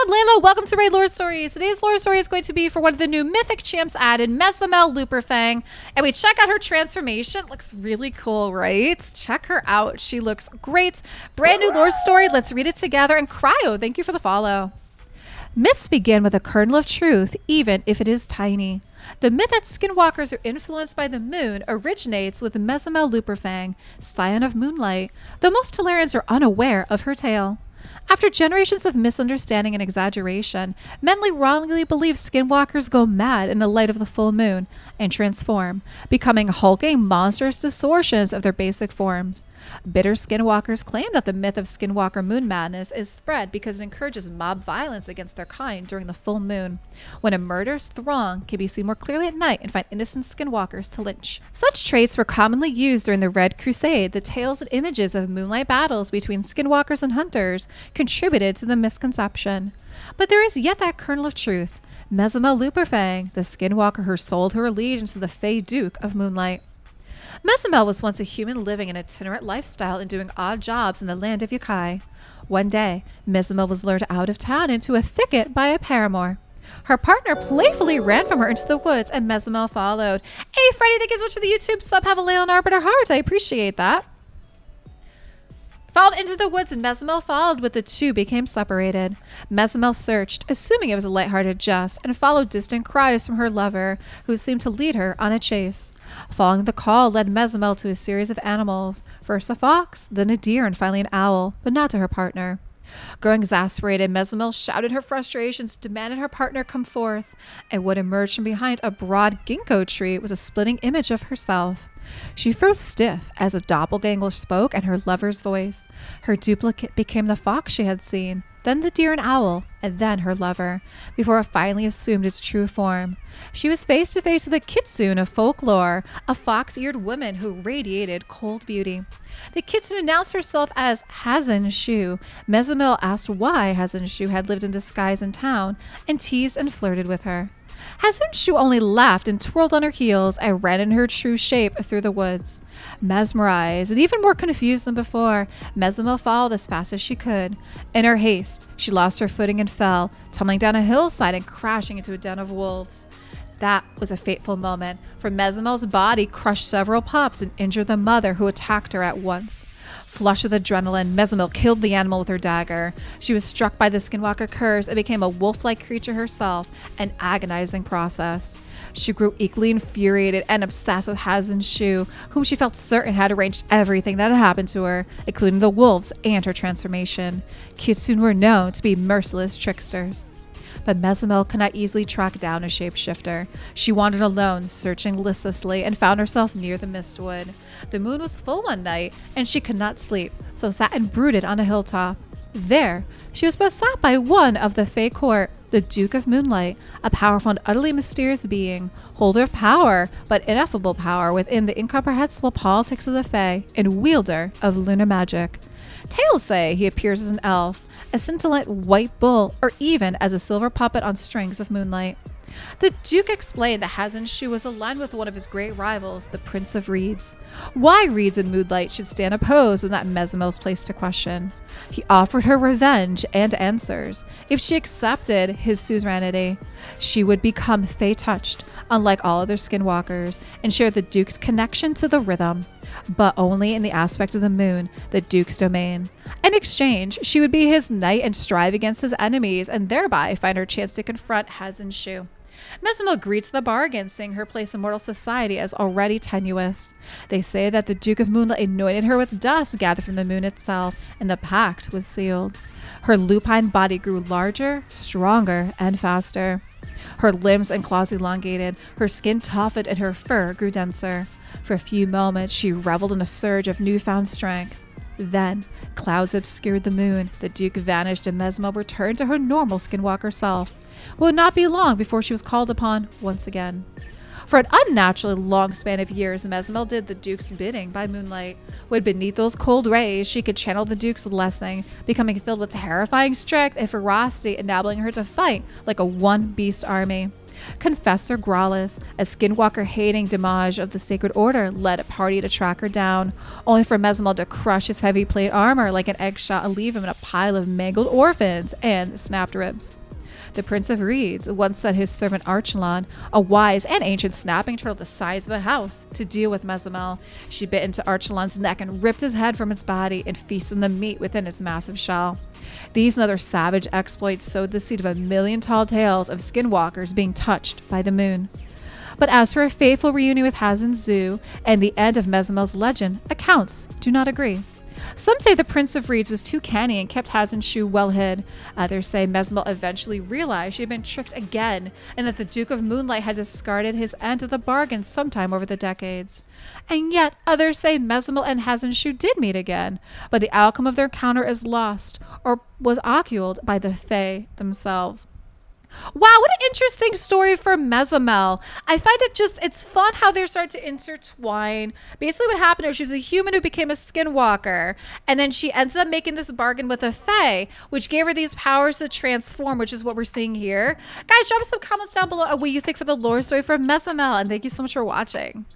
up, Layla? Welcome to Raid Lore Stories. Today's lore story is going to be for one of the new mythic champs added, Mezomel Luperfang. And we check out her transformation. Looks really cool, right? Check her out. She looks great. Brand new lore story. Let's read it together. And Cryo, thank you for the follow. Myths begin with a kernel of truth, even if it is tiny. The myth that skinwalkers are influenced by the moon originates with Mezomel Luperfang, scion of moonlight, though most Tellarians are unaware of her tale. After generations of misunderstanding and exaggeration, men wrongly believe skinwalkers go mad in the light of the full moon and transform, becoming hulking, monstrous distortions of their basic forms. Bitter skinwalkers claim that the myth of skinwalker moon madness is spread because it encourages mob violence against their kind during the full moon, when a murderous throng can be seen more clearly at night and find innocent skinwalkers to lynch. Such traits were commonly used during the Red Crusade. The tales and images of moonlight battles between skinwalkers and hunters contributed to the misconception. But there is yet that kernel of truth. Mezomel Luperfang, the skinwalker who sold her allegiance to the Fey Duke of Moonlight. Mezomel was once a human living an itinerant lifestyle and doing odd jobs in the land of Yokai. One day, Mezomel was lured out of town into a thicket by a paramour. Her partner playfully ran from her into the woods, and Mezomel followed. Hey, Freddie, thank you so much for the YouTube sub. Have a Layla Arbiter heart. I appreciate that. Followed into the woods, and Mezomel followed, but the two became separated. Mezomel searched, assuming it was a lighthearted jest, and followed distant cries from her lover, who seemed to lead her on a chase. Following the call led Mezomel to a series of animals, first a fox, then a deer, and finally an owl, but not to her partner. Growing exasperated, Mezomel shouted her frustrations, demanded her partner come forth, and what emerged from behind a broad ginkgo tree was a splitting image of herself. She froze stiff as a doppelganger spoke and her lover's voice. Her duplicate became the fox she had seen, then the deer and owl, and then her lover, before it finally assumed its true form. She was face to face with a kitsune of folklore, a fox-eared woman who radiated cold beauty. The kitsune announced herself as Hazin Shu. Mezomel asked why Hazin Shu had lived in disguise in town, and teased and flirted with her. Hazin Shu only laughed and twirled on her heels and ran in her true shape through the woods. Mesmerized and even more confused than before, Mezomel followed as fast as she could. In her haste, she lost her footing and fell, tumbling down a hillside and crashing into a den of wolves. That was a fateful moment, for Mezomel's body crushed several pups and injured the mother, who attacked her at once. Flushed with adrenaline, Mezomel killed the animal with her dagger. She was struck by the skinwalker curse and became a wolf-like creature herself, an agonizing process. She grew equally infuriated and obsessed with Hazin Shu, whom she felt certain had arranged everything that had happened to her, including the wolves and her transformation. Kitsune were known to be merciless tricksters. But Mezomel could not easily track down a shapeshifter. She wandered alone, searching listlessly, and found herself near the Mistwood. The moon was full one night, and she could not sleep, so sat and brooded on a hilltop. There, she was besought by one of the Fey court, the Duke of Moonlight, a powerful and utterly mysterious being, holder of power, but ineffable power within the incomprehensible politics of the Fey, and wielder of lunar magic. Tales say he appears as an elf, a scintillant white bull, or even as a silver puppet on strings of moonlight. The Duke explained that Hazin Shu was aligned with one of his great rivals, the Prince of Reeds. Why Reeds and Moonlight should stand opposed was not Mezomel's place to question. He offered her revenge and answers. If she accepted his suzerainty, she would become Fey-touched, unlike all other skinwalkers, and share the Duke's connection to the rhythm, but only in the aspect of the moon, the Duke's domain. In exchange, she would be his knight and strive against his enemies, and thereby find her chance to confront Hazin Shu. Mezomel agreed to the bargain, seeing her place in mortal society as already tenuous. They say that the Duke of Moonlight anointed her with dust gathered from the moon itself, and the pact was sealed. Her lupine body grew larger, stronger, and faster. Her limbs and claws elongated, her skin toughened, and her fur grew denser. For a few moments, she reveled in a surge of newfound strength. Then, clouds obscured the moon, the Duke vanished, and Mezomel returned to her normal skinwalker self. It would not be long before she was called upon once again. For an unnaturally long span of years, Mezomel did the Duke's bidding by moonlight. When beneath those cold rays, she could channel the Duke's blessing, becoming filled with terrifying strength and ferocity, enabling her to fight like a one-beast army. Confessor Grallis, a skinwalker-hating damage of the Sacred Order, led a party to track her down, only for Mezomel to crush his heavy plate armor like an eggshot and leave him in a pile of mangled orphans and snapped ribs. The Prince of Reeds once set his servant Archelon, a wise and ancient snapping turtle the size of a house, to deal with Mezomel. She bit into Archelon's neck and ripped his head from its body and feasted on the meat within its massive shell. These and other savage exploits sowed the seed of a million tall tales of skinwalkers being touched by the moon. But as for a fateful reunion with Hazin Zu and the end of Mezomel's legend, accounts do not agree. Some say the Prince of Reeds was too canny and kept Hazin's shoe well hid. Others say Mezomel eventually realized she had been tricked again and that the Duke of Moonlight had discarded his end of the bargain sometime over the decades. And yet others say Mezomel and Hazin's shoe did meet again, but the outcome of their encounter is lost or was occulted by the Fae themselves. Wow, what an interesting story for Mezomel. I find it's fun how they start to intertwine. Basically what happened was she was a human who became a skinwalker, and then she ends up making this bargain with a fae, which gave her these powers to transform, which is what we're seeing here. Guys, drop some comments down below on what you think for the lore story for Mezomel, and thank you so much for watching.